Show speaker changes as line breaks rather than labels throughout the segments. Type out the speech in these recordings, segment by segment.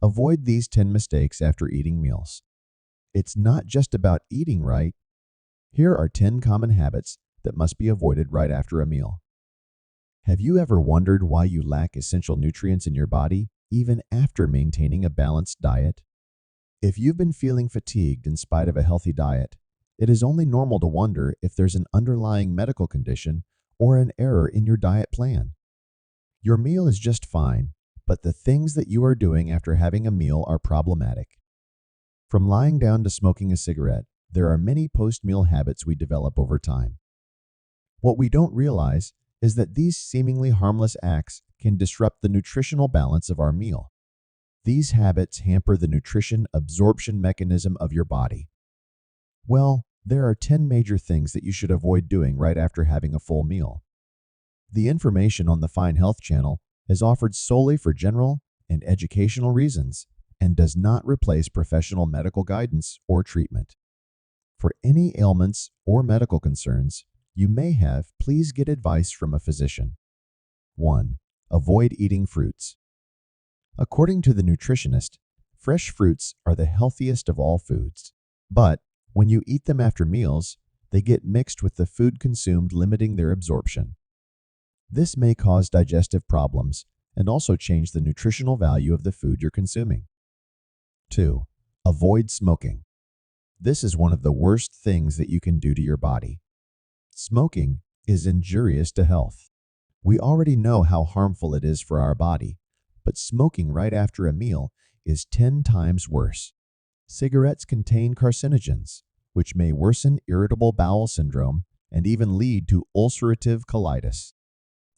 Avoid these 10 mistakes after eating meals. It's not just about eating right. Here are 10 common habits that must be avoided right after a meal. Have you ever wondered why you lack essential nutrients in your body, even after maintaining a balanced diet? If you've been feeling fatigued in spite of a healthy diet, it is only normal to wonder if there's an underlying medical condition or an error in your diet plan. Your meal is just fine, but the things that you are doing after having a meal are problematic. From lying down to smoking a cigarette, there are many post-meal habits we develop over time. What we don't realize is that these seemingly harmless acts can disrupt the nutritional balance of our meal. These habits hamper the nutrition absorption mechanism of your body. Well, there are 10 major things that you should avoid doing right after having a full meal. The information on the Fine Health channel is offered solely for general and educational reasons and does not replace professional medical guidance or treatment. For any ailments or medical concerns you may have, please get advice from a physician. 1. Avoid eating fruits. According to the nutritionist, fresh fruits are the healthiest of all foods, but when you eat them after meals, they get mixed with the food consumed, limiting their absorption. This may cause digestive problems and also change the nutritional value of the food you're consuming. 2. Avoid smoking. This is one of the worst things that you can do to your body. Smoking is injurious to health. We already know how harmful it is for our body, but smoking right after a meal is 10 times worse. Cigarettes contain carcinogens, which may worsen irritable bowel syndrome and even lead to ulcerative colitis.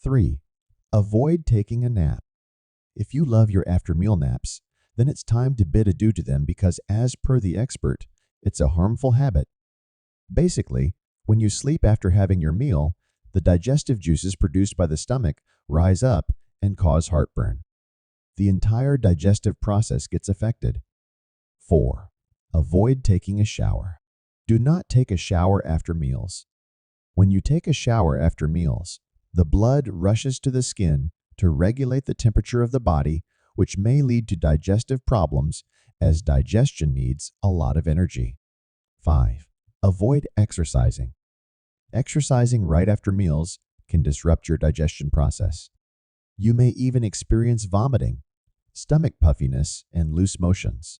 3. Avoid taking a nap. If you love your after-meal naps, then it's time to bid adieu to them because, as per the expert, it's a harmful habit. Basically, when you sleep after having your meal, the digestive juices produced by the stomach rise up and cause heartburn. The entire digestive process gets affected. 4. Avoid taking a shower. Do not take a shower after meals. When you take a shower after meals, the blood rushes to the skin to regulate the temperature of the body, which may lead to digestive problems as digestion needs a lot of energy. 5. Avoid exercising. Exercising right after meals can disrupt your digestion process. You may even experience vomiting, stomach puffiness, and loose motions.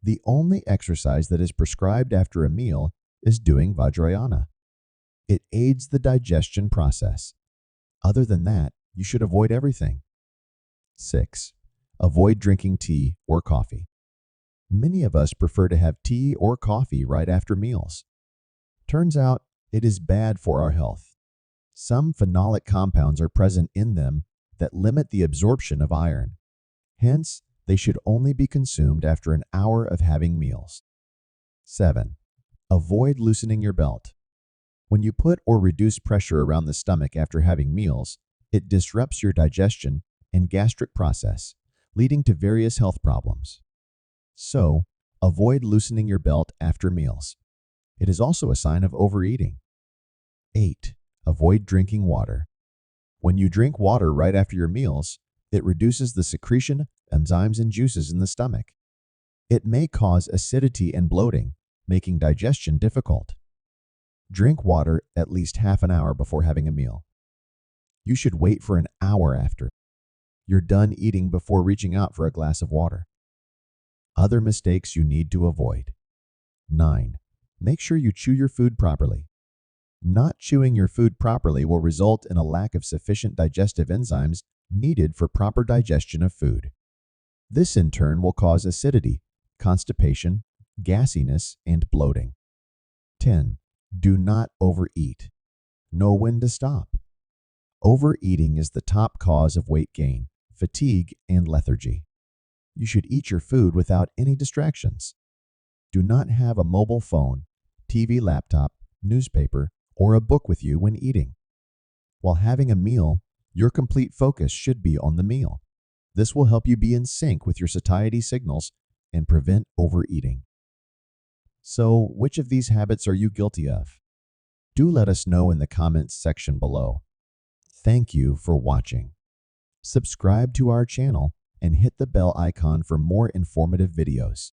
The only exercise that is prescribed after a meal is doing Vajrayana. It aids the digestion process. Other than that, you should avoid everything. 6. Avoid drinking tea or coffee. Many of us prefer to have tea or coffee right after meals. Turns out, it is bad for our health. Some phenolic compounds are present in them that limit the absorption of iron. Hence, they should only be consumed after an hour of having meals. 7. Avoid loosening your belt. When you put or reduce pressure around the stomach after having meals, it disrupts your digestion and gastric process, leading to various health problems. So, avoid loosening your belt after meals. It is also a sign of overeating. 8. Avoid drinking water. When you drink water right after your meals, it reduces the secretion of enzymes and juices in the stomach. It may cause acidity and bloating, making digestion difficult. Drink water at least half an hour before having a meal. You should wait for an hour after you're done eating before reaching out for a glass of water. Other mistakes you need to avoid. 9. Make sure you chew your food properly. Not chewing your food properly will result in a lack of sufficient digestive enzymes needed for proper digestion of food. This in turn will cause acidity, constipation, gassiness, and bloating. 10. Do not overeat. Know when to stop. Overeating is the top cause of weight gain, fatigue, and lethargy. You should eat your food without any distractions. Do not have a mobile phone, TV, laptop, newspaper, or a book with you when eating. While having a meal, your complete focus should be on the meal. This will help you be in sync with your satiety signals and prevent overeating. So, which of these habits are you guilty of? Do let us know in the comments section below. Thank you for watching. Subscribe to our channel and hit the bell icon for more informative videos.